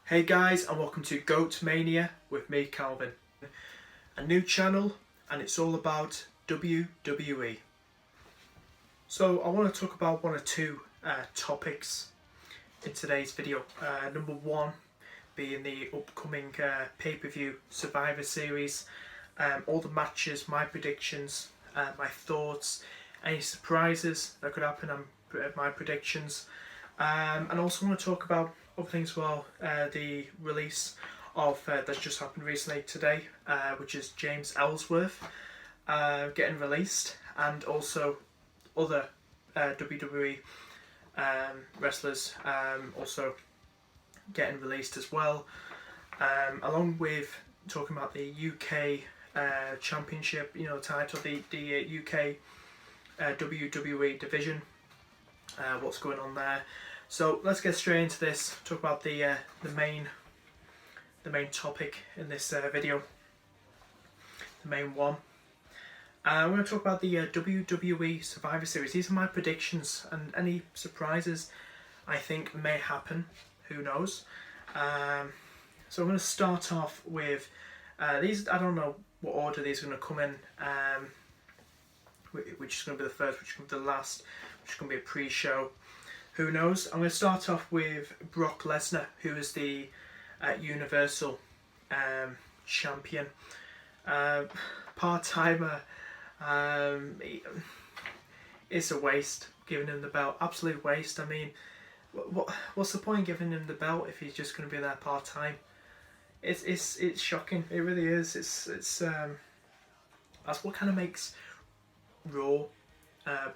Hey guys, and welcome to G.O.A.T Mania with me, Calvin. A new channel, and it's all about WWE. So I want to talk about one or two topics in today's video. Number one being the upcoming pay-per-view Survivor Series. All the matches, my predictions, my thoughts, any surprises that could happen, and my predictions. And also want to talk about other things as well. The release of that's just happened recently today, which is James Ellsworth getting released, and also other WWE wrestlers also getting released as well, along with talking about the UK Championship, title, the UK WWE division, what's going on there. So let's get straight into this. Talk about the main topic in this video. The main one. We're going to talk about the WWE Survivor Series. These are my predictions, and any surprises I think may happen. Who knows? So I'm going to start off with these. I don't know what order these are going to come in. Which is going to be the first, which is going to be the last, which is going to be a pre-show. Who knows? I'm going to start off with Brock Lesnar, who is the Universal Champion. Part-timer. It's a waste giving him the belt. Absolute waste. I mean, what's the point giving him the belt if he's just going to be there part-time? It's shocking. It really is. It's that's what kind of makes Raw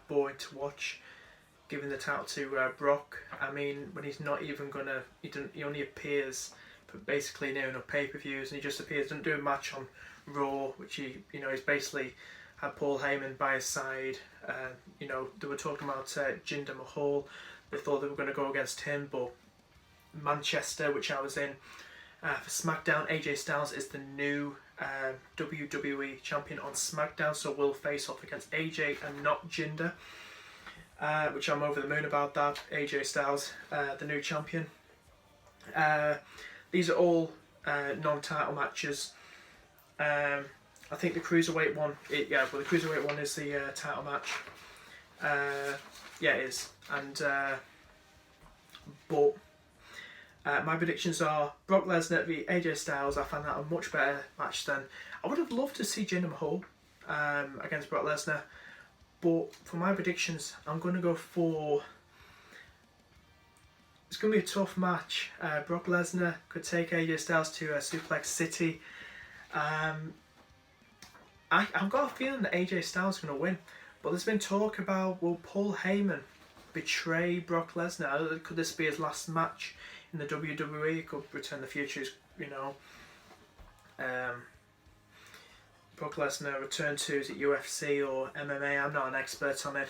boring to watch. Giving the title to Brock. I mean, when he's not even gonna, he only appears for basically near enough pay-per-views, and he just appears, doesn't do a match on Raw, which he's basically had Paul Heyman by his side. They were talking about Jinder Mahal. They thought they were going to go against him, but Manchester, which I was in for SmackDown, AJ Styles is the new WWE champion on SmackDown, so we'll face off against AJ and not Jinder. Which I'm over the moon about that. AJ Styles, the new champion. These are all non-title matches. I think the Cruiserweight one, the Cruiserweight one is the title match. Yeah, it is. And but my predictions are Brock Lesnar v AJ Styles. I found that a much better match than I would have loved to see Jinder Mahal against Brock Lesnar. But for my predictions, I'm going to go for... It's going to be a tough match. Brock Lesnar could take AJ Styles to Suplex City. I've got a feeling that AJ Styles is going to win. But there's been talk about, will Paul Heyman betray Brock Lesnar? Could this be his last match in the WWE? Could Return the Future, Brock Lesnar return to, is it UFC or MMA? I'm not an expert on it.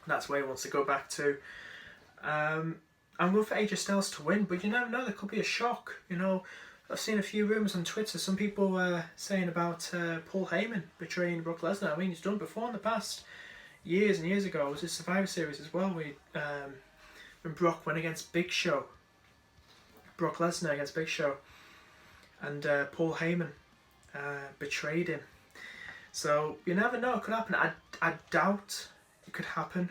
That's where he wants to go back to. I'm going for AJ Styles to win, but you never know, there could be a shock. I've seen a few rumours on Twitter. Some people saying about Paul Heyman betraying Brock Lesnar. I mean, he's done before in the past. Years and years ago, it was his Survivor Series as well, when Brock went against Big Show. Brock Lesnar against Big Show. And Paul Heyman betrayed him. So you never know, it could happen. I doubt it could happen,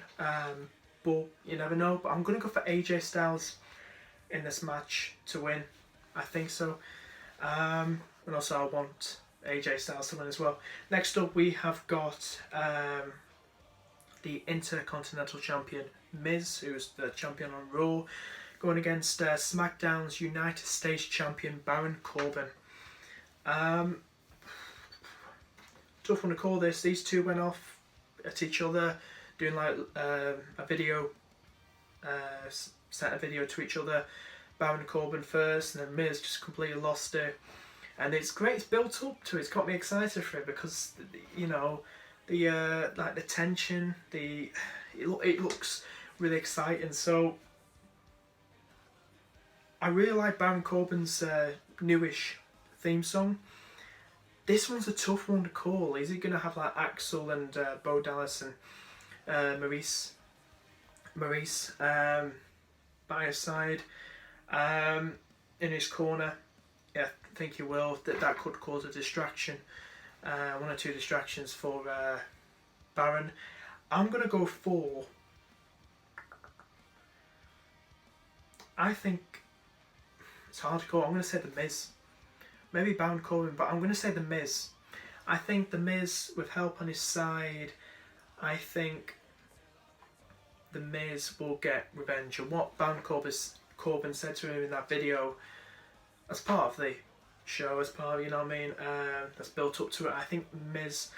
but you never know. But I'm going to go for AJ Styles in this match to win. I think so. And also I want AJ Styles to win as well. Next up we have got the Intercontinental Champion Miz, who's the champion on Raw, going against SmackDown's United States Champion Baron Corbin. Tough one to call this. These two went off at each other, doing like a video, sent a video to each other. Baron Corbin first, and then Miz just completely lost it. And it's great. It's built up to it. It's got me excited for it because the like the tension, it looks really exciting. So I really like Baron Corbin's newish theme song. This one's a tough one to call. Is it going to have like Axel and Bo Dallas and Maurice by his side, in his corner. Yeah, I think he will. That could cause a distraction, 1 or 2 distractions for Baron. I'm gonna go for. I think it's hard to call. I'm gonna say the Miz. Maybe Baron Corbin, but I'm gonna say the Miz. I think the Miz, with help on his side, I think the Miz will get revenge. And what Baron Corbin said to him in that video, as part of the show, as part of, you know what I mean, that's built up to it, I think Miz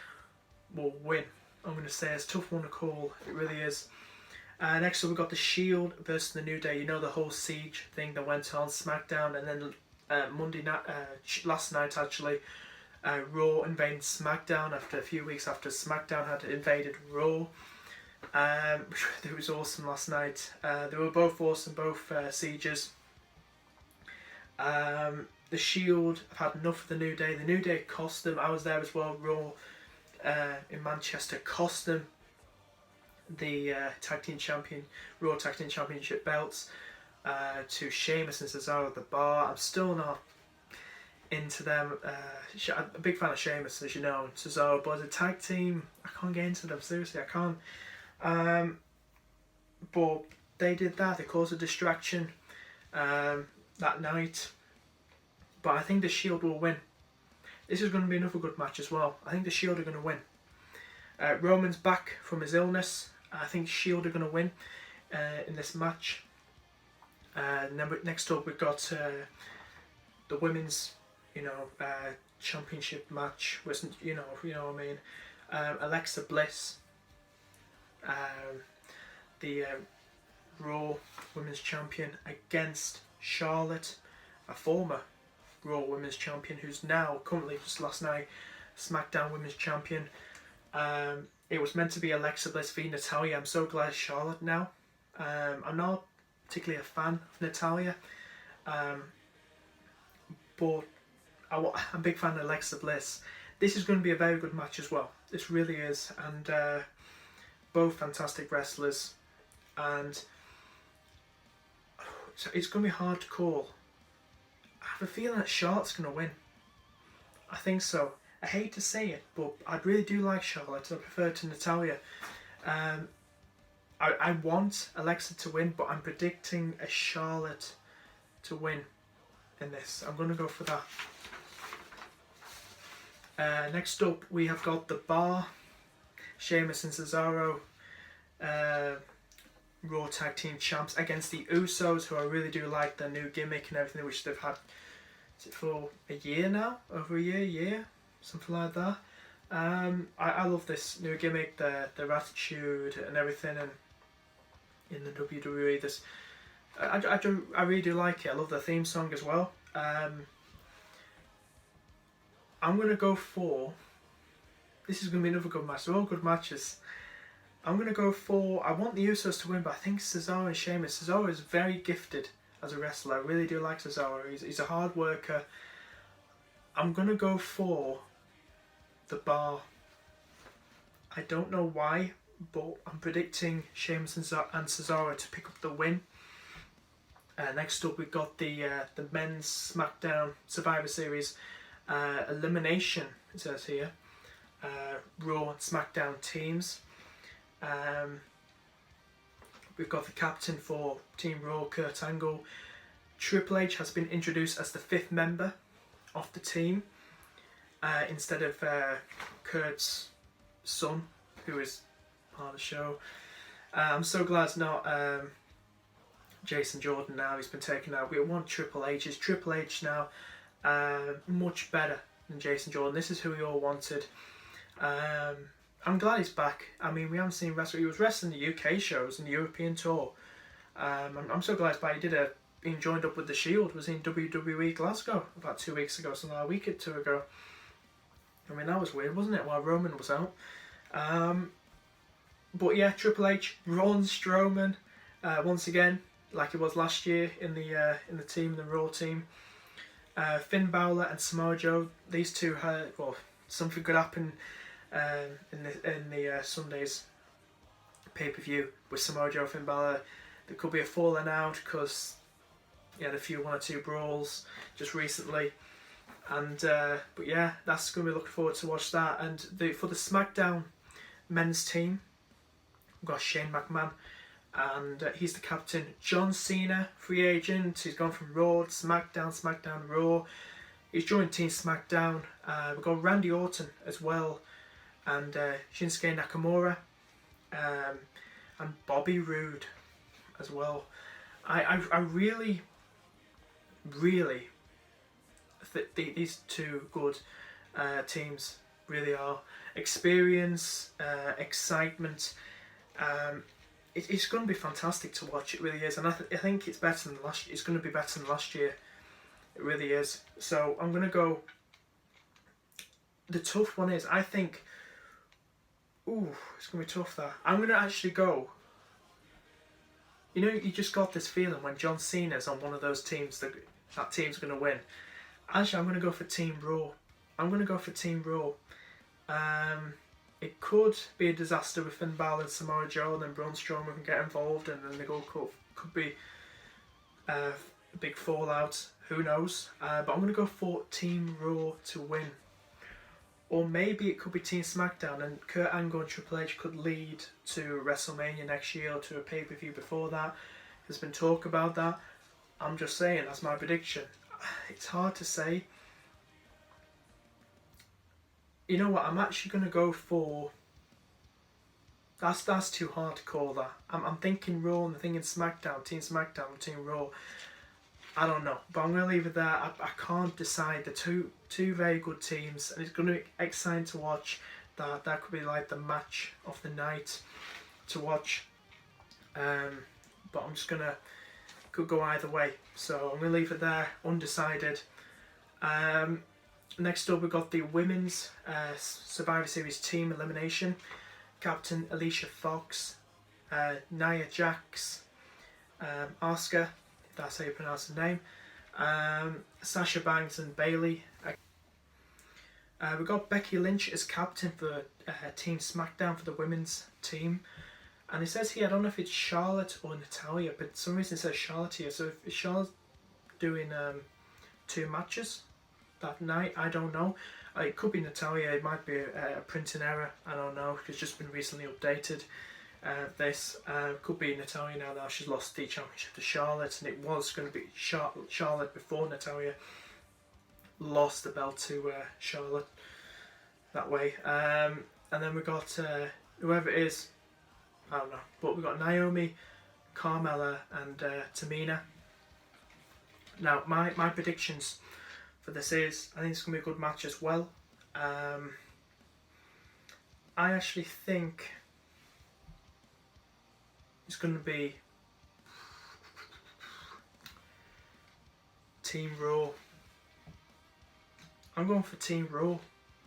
will win. I'm going to say it's a tough one to call, it really is. Next up we've got the Shield versus the New Day. You know, the whole siege thing that went on SmackDown, and then Monday night, last night actually, Raw invaded SmackDown after a few weeks after SmackDown had invaded Raw. It was awesome last night. They were both awesome, both sieges. The Shield have had enough of the New Day. The New Day cost them. I was there as well. Raw in Manchester cost them the Raw Tag Team Championship belts to Sheamus and Cesaro at the Bar. I'm still not into them. I'm a big fan of Sheamus, as you know, and Cesaro, but as a tag team, I can't get into them. Seriously, I can't. But they did that. They caused a distraction that night. But I think the Shield will win. This is going to be another good match as well. I think the Shield are going to win. Roman's back from his illness. I think Shield are going to win in this match. Next up we've got the women's, championship match. You know what I mean. Alexa Bliss, the Raw Women's Champion, against Charlotte, a former Raw Women's Champion, who's now currently, just last night, SmackDown Women's Champion. It was meant to be Alexa Bliss v Natalya. I'm so glad it's Charlotte now. I'm not particularly a fan of Natalya, but I'm a big fan of Alexa Bliss. This is going to be a very good match as well. This really is, and both fantastic wrestlers, and so it's going to be hard to call. I have a feeling that Charlotte's going to win. I think so. I hate to say it, but I really do like Charlotte. I prefer to Natalya. I want Alexa to win, but I'm predicting a Charlotte to win in this. I'm going to go for that. Next up, we have got the Bar, Sheamus and Cesaro, Raw Tag Team Champs, against the Usos, who I really do like their new gimmick and everything, which they've had, is it for a year now? Over a year? Something like that. I love this new gimmick, their attitude and everything, and in the WWE, this I really do like it. I love the theme song as well. I'm gonna go for. This is gonna be another good match. They're all good matches. I'm gonna go for. I want the Usos to win, but I think Cesaro and Sheamus. Cesaro is very gifted as a wrestler. I really do like Cesaro. He's a hard worker. I'm gonna go for the Bar. I don't know why, but I'm predicting Sheamus and Cesaro to pick up the win. Next up, we've got the men's SmackDown Survivor Series elimination. It says here, Raw and SmackDown teams. We've got the captain for Team Raw, Kurt Angle. Triple H has been introduced as the 5th member of the team, instead of Kurt's son, who is part of the show. I'm so glad it's not Jason Jordan now. He's been taken out. We want Triple H. Is Triple H now much better than Jason Jordan? This is who we all wanted. I'm glad he's back. I mean, we haven't seen wrestling. He was wrestling the UK shows and the European tour. I'm so glad he's back. He joined up with the Shield. Was in WWE Glasgow about 2 weeks ago, something like a week or two ago. I mean, that was weird, wasn't it? While Roman was out. But yeah, Triple H, Braun Strowman, once again, like he was last year in the team, the Raw team. Finn Balor and Samoa Joe. These two had, well, something could happen in the Sunday's pay-per-view with Samoa Joe, Finn Balor. There could be a falling out because he had one or two brawls just recently. And but yeah, that's going to be looking forward to watch that. And for the SmackDown men's team, we've got Shane McMahon, and he's the captain. John Cena, free agent. He's gone from Raw to SmackDown, Raw. He's joined Team SmackDown. We've got Randy Orton as well, and Shinsuke Nakamura, and Bobby Roode as well. I really these two good teams really are. Experience, excitement. It's going to be fantastic to watch. It really is, and I think it's better than last. It's going to be better than last year. It really is. So I'm going to go. The tough one is, I think. Ooh, it's going to be tough. That I'm going to actually go. You know, you just got this feeling when John Cena's on one of those teams that team's going to win. Actually, I'm going to go for Team Raw. It could be a disaster with Finn Balor and Samoa Joe, and then Braun Strowman can get involved, and then the goal could be a big fallout. Who knows? But I'm going to go for Team Raw to win. Or maybe it could be Team SmackDown, and Kurt Angle and Triple H could lead to WrestleMania next year or to a pay-per-view before that. There's been talk about that. I'm just saying, that's my prediction. It's hard to say. You know what? I'm actually going to go for... That's too hard to call that. I'm thinking Raw and I'm thinking SmackDown, Team Raw. I don't know, but I'm going to leave it there. I can't decide. The two very good teams, and it's going to be exciting to watch. That could be like the match of the night to watch. But I'm just could go either way. So I'm going to leave it there, undecided. Next up, we've got the women's Survivor Series team elimination. Captain Alicia Fox, Nia Jax, Asuka, if that's how you pronounce the name, Sasha Banks and Bayley. We've got Becky Lynch as captain for Team SmackDown for the women's team. And it says here, I don't know if it's Charlotte or Natalya, but for some reason it says Charlotte here. So if Charlotte's doing 2 matches that night, I don't know. It could be Natalya, it might be a printing error, I don't know, it's just been recently updated. This could be Natalya now she's lost the championship to Charlotte, and it was going to be Charlotte before Natalya lost the belt to Charlotte that way. And then we got whoever it is, I don't know, but we got Naomi, Carmella and Tamina. Now my predictions for this is, I think it's going to be a good match as well. I actually think it's going to be Team Raw. I'm going for Team Raw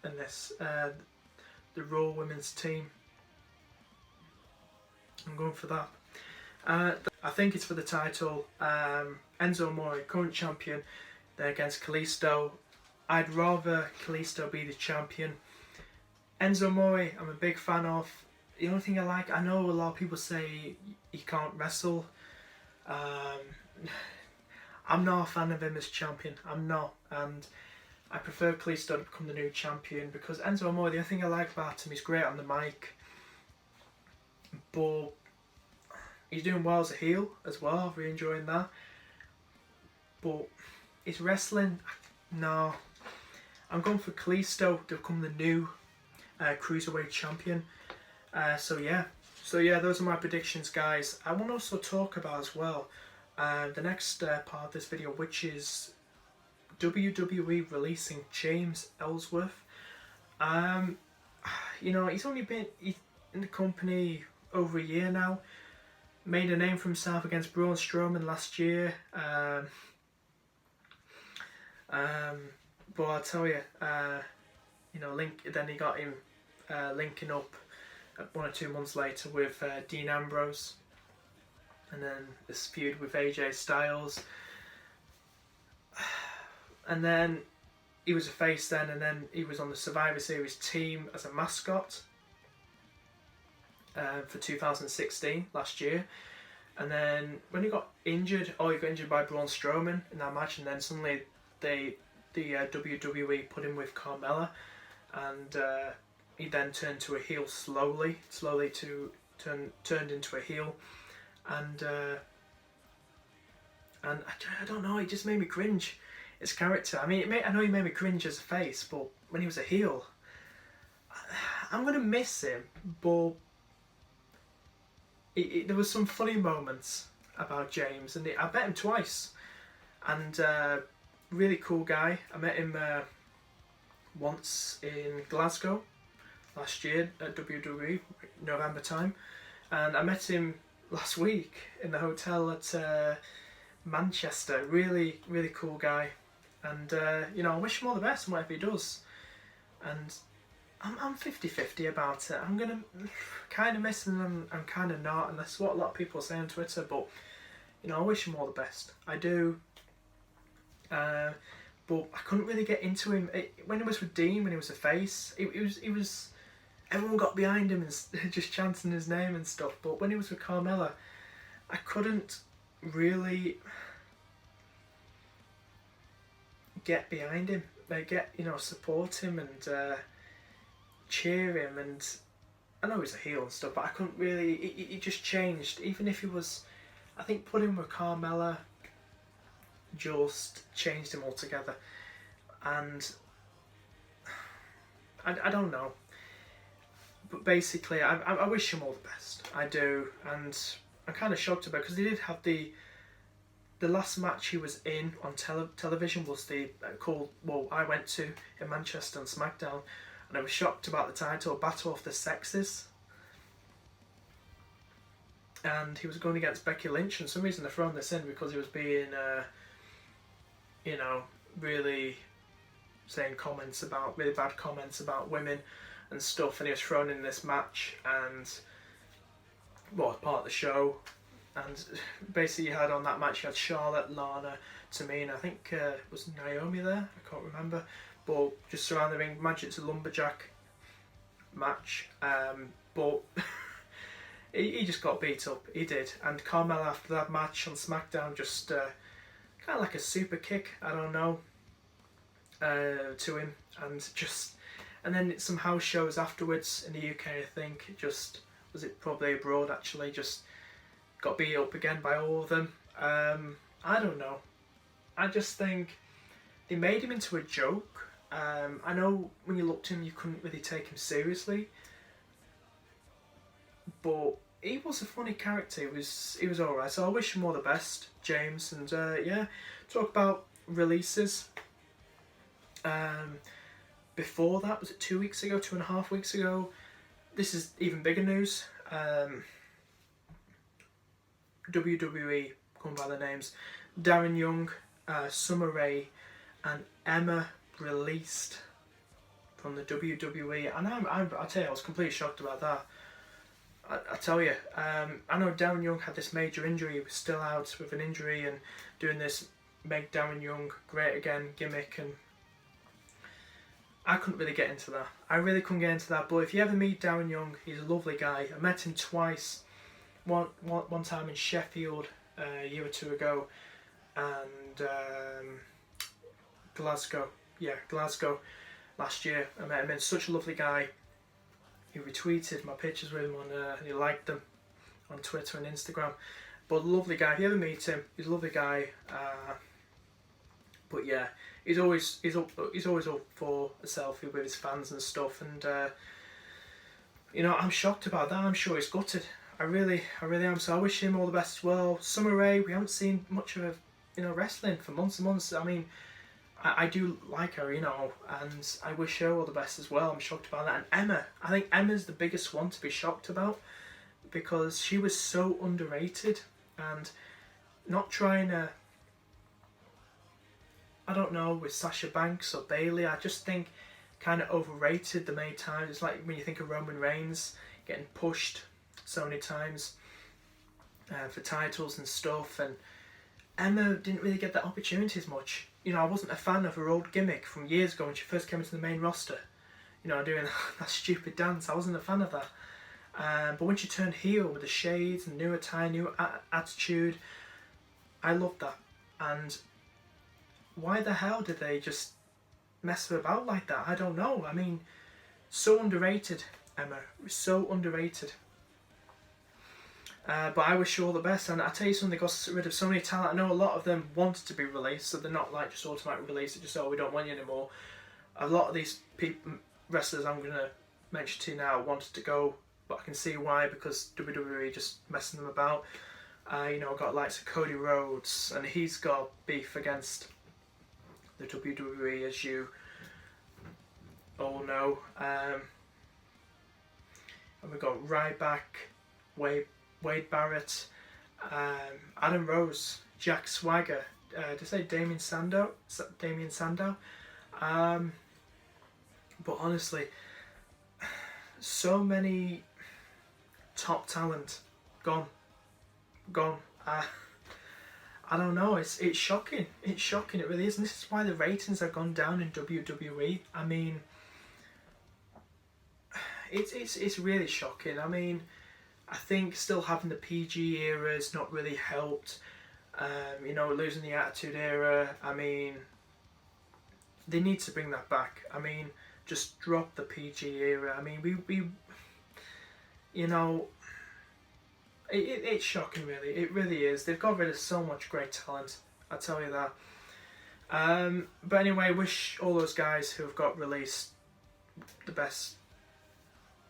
in this, the Raw women's team. I'm going for that. I think it's for the title. Enzo Amore, current champion, they're against Kalisto. I'd rather Kalisto be the champion. Enzo Amore, I'm a big fan of. The only thing I know a lot of people say he can't wrestle. I'm not a fan of him as champion. I'm not, and I prefer Kalisto to become the new champion because Enzo Amore, the only thing I like about him, he's great on the mic, but he's doing well as a heel as well. I'm really enjoying that. But his wrestling, no. I'm going for Kalisto to become the new Cruiserweight champion. So yeah, those are my predictions, guys. I want to also talk about as well the next part of this video, which is WWE releasing James Ellsworth. You know, he's only been in the company over a year now. Made a name for himself against Braun Strowman last year. But I'll tell you, you know, then he got him linking up 1 or 2 months later with Dean Ambrose, and then this feud with AJ Styles, and then he was a face then, and then he was on the Survivor Series team as a mascot, for 2016 last year. And then when he got injured, he got injured by Braun Strowman in that match, and then suddenly the WWE put him with Carmella, and he then turned to a heel slowly turned into a heel, and I don't know, it just made me cringe. His character, I mean, I know he made me cringe as a face, but when he was a heel, I'm gonna miss him, but there was some funny moments about James, and I met him twice, and really cool guy. I met him once in Glasgow last year at WWE, November time, and I met him last week in the hotel at Manchester. Really, really cool guy, and I wish him all the best in whatever he does, and I'm 50-50 about it. I'm gonna kind of miss him, and I'm kind of not, and that's what a lot of people say on Twitter. But I wish him all the best. I do. But I couldn't really get into him when he was with Dean. When he was a face, he was. Everyone got behind him and just chanting his name and stuff. But when he was with Carmella, I couldn't really get behind him. Support him and cheer him, and I know he's a heel and stuff, but I couldn't really. He just changed. Even if he was, I think putting him with Carmella just changed him altogether, and I don't know. But basically, I wish him all the best. I do, and I'm kind of shocked about it because they did have the last match he was in on television was the I went to in Manchester on SmackDown. And I was shocked about the title, Battle of the Sexes. And he was going against Becky Lynch, and for some reason they're throwing this in because he was being, really saying really bad comments about women and stuff, and he was thrown in this match, and, part of the show. And basically you had on that match, you had Charlotte, Lana, Tamina, I think was Naomi there, I can't remember. But just surrounding the ring, imagine it's a lumberjack match. But he just got beat up. He did. And Carmella after that match on SmackDown just kind of like a super kick, I don't know, to him. And then some house shows afterwards in the UK, I think. Was it probably abroad actually, just got beat up again by all of them. I don't know. I just think they made him into a joke. I know when you looked at him, you couldn't really take him seriously, but he was a funny character. He was alright. So I wish him all the best, James. And talk about releases. Before that, was it 2 weeks ago, 2.5 weeks ago? This is even bigger news. WWE, going by the names, Darren Young, Summer Rae, and Emma released from the WWE, and I tell you, I was completely shocked about that. I tell you, I know Darren Young had this major injury. He was still out with an injury and doing this make Darren Young great again gimmick, and I couldn't really get into that. I really couldn't get into that. But if you ever meet Darren Young, he's a lovely guy. I met him twice. One time in Sheffield a year or two ago, and Glasgow last year. I met him. He's such a lovely guy. He retweeted my pictures with him he liked them on Twitter and Instagram. But lovely guy. If you ever meet him, he's a lovely guy. But yeah, he's always up for a selfie with his fans and stuff. And I'm shocked about that. I'm sure he's gutted. I really am. So I wish him all the best as well. Summer Rae, we haven't seen much of her, wrestling for months and months. I mean, I do like her, and I wish her all the best as well. I'm shocked about that. And Emma, I think Emma's the biggest one to be shocked about, because she was so underrated, and not trying to, I don't know, with Sasha Banks or Bayley, I just think kind of overrated the many times. It's like when you think of Roman Reigns getting pushed so many times for titles and stuff, and Emma didn't really get that opportunity as much. I wasn't a fan of her old gimmick from years ago when she first came into the main roster. Doing that stupid dance. I wasn't a fan of that. But once you turn heel with the shades and new attire, new attitude, I love that. And why the hell did they just mess her about like that? I don't know. I mean, so underrated, Emma. So underrated. But I wish you all the best. And I tell you something, they got rid of so many talent. I know a lot of them wanted to be released, so they're not like just automatic release. It's just, oh, we don't want you anymore. A lot of these wrestlers I'm going to mention to you now wanted to go, but I can see why, because WWE just messing them about. You know, I've got likes of Cody Rhodes, and he's got beef against the WWE, as you all know. And we've got Ryback, Wade Barrett, Adam Rose, Jack Swagger. Did I say Damien Sandow? But honestly, so many top talent gone. I don't know. It's shocking. It's shocking. It really is. And this is why the ratings have gone down in WWE. I mean, it's really shocking. I mean, I think still having the PG era has not really helped. You know, losing the Attitude Era. I mean, they need to bring that back. I mean, just drop the PG era. I mean, we you know, it's shocking, really. It really is. They've got rid of so much great talent. I tell you that. But anyway, wish all those guys who have got released the best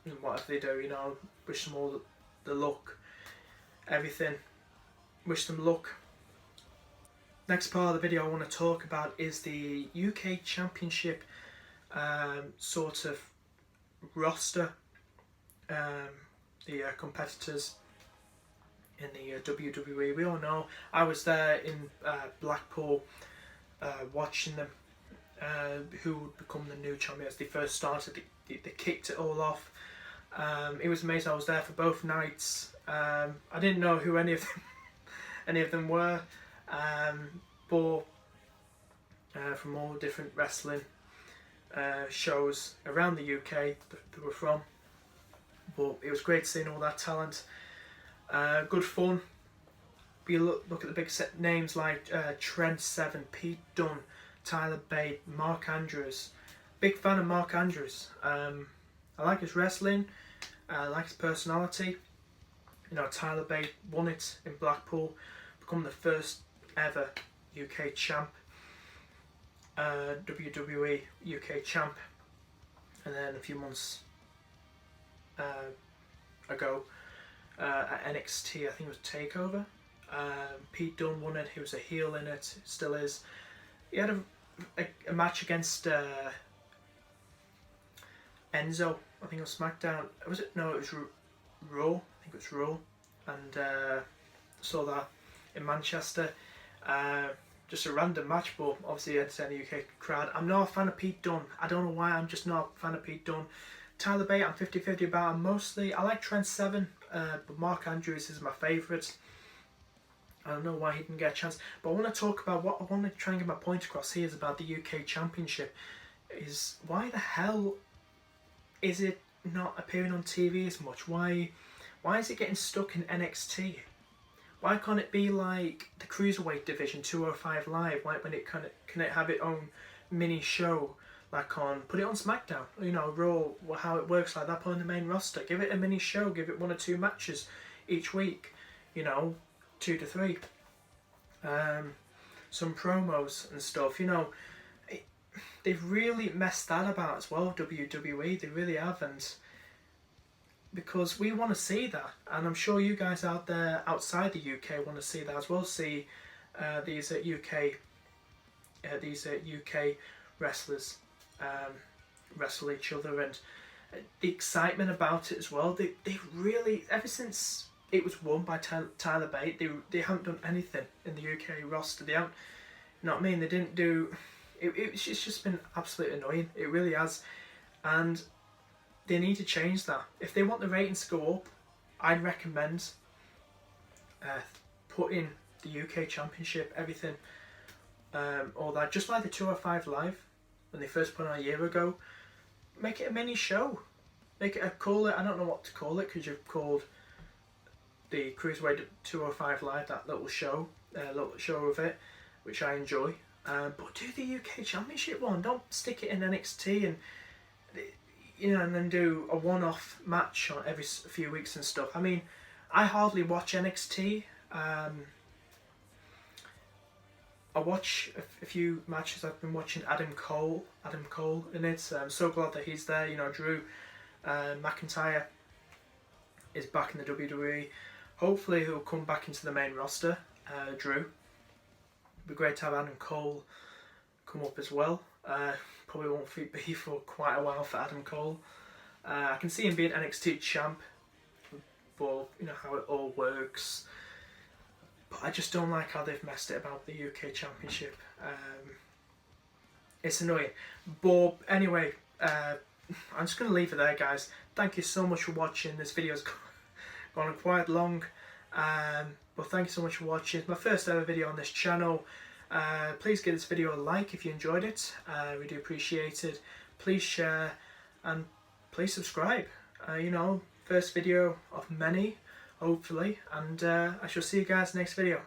in whatever they do. You know, wish them all the luck, everything. Wish them luck. Next part of the video I want to talk about is the UK Championship sort of roster. The competitors in the WWE. We all know. I was there in Blackpool watching them, who would become the new champions. They first started, they kicked it all off. It was amazing. I was there for both nights. I didn't know who any of them were, but from all different wrestling shows around the UK that they were from. But it was great seeing all that talent. Good fun. You look at the big set names like Trent Seven, Pete Dunne, Tyler Bate, Mark Andrews. Big fan of Mark Andrews. I like his wrestling. I like his personality. You know, Tyler Bate won it in Blackpool, become the first ever UK champ, WWE UK champ, and then a few months ago at NXT, I think it was TakeOver, Pete Dunne won it. He was a heel in it, still is. He had a match against Enzo, I think it was SmackDown. Was it? No, it was Raw. I think it was Raw, and saw that in Manchester. Just a random match, but obviously it's in the UK crowd. I'm not a fan of Pete Dunne. I don't know why. I'm just not a fan of Pete Dunne. Tyler Bate, I'm 50-50 about him mostly. I like Trent Seven, but Mark Andrews is my favourite. I don't know why he didn't get a chance. But I want to talk about what I want to try and get my point across here is about the UK Championship. Is why the hell is it not appearing on TV as much? Why is it getting stuck in NXT? Why can't it be like the Cruiserweight division, 205 Live? Why when it can it have its own mini show? Like put it on SmackDown, you know, Raw, how it works like that, put on the main roster. Give it a mini show, give it 1 or 2 matches each week, you know, 2 to 3. Some promos and stuff, you know. They've really messed that about as well, WWE, they really haven't. Because we want to see that, and I'm sure you guys out there outside the UK want to see that as well, see these UK wrestlers wrestle each other, and the excitement about it as well. They really, ever since it was won by Tyler Bate, they haven't done anything in the UK roster. They haven't, you know what I mean? They didn't do. It's just been absolutely annoying. It really has, and they need to change that. If they want the ratings to go up, I'd recommend putting the UK Championship, everything, all that, just like the 205 Live when they first put it on a year ago. Make it a mini show. make it call it. I don't know what to call it because you've called the Cruiserweight 205 Live that little show of it, which I enjoy. But do the UK Championship one. Don't stick it in NXT and and then do a one-off match on every few weeks and stuff. I mean, I hardly watch NXT. I watch a few matches. I've been watching Adam Cole in it. I'm so glad that he's there. Drew McIntyre is back in the WWE. Hopefully he'll come back into the main roster. Drew. It'd be great to have Adam Cole come up as well. Probably won't be for quite a while for Adam Cole. I can see him being NXT champ, but how it all works. But I just don't like how they've messed it about the UK Championship. It's annoying. But anyway, I'm just going to leave it there, guys. Thank you so much for watching. This video's gone quite long. But thank you so much for watching. It's my first ever video on this channel. Please give this video a like if you enjoyed it. We do appreciate it. Please share and please subscribe. First video of many, hopefully. And I shall see you guys next video.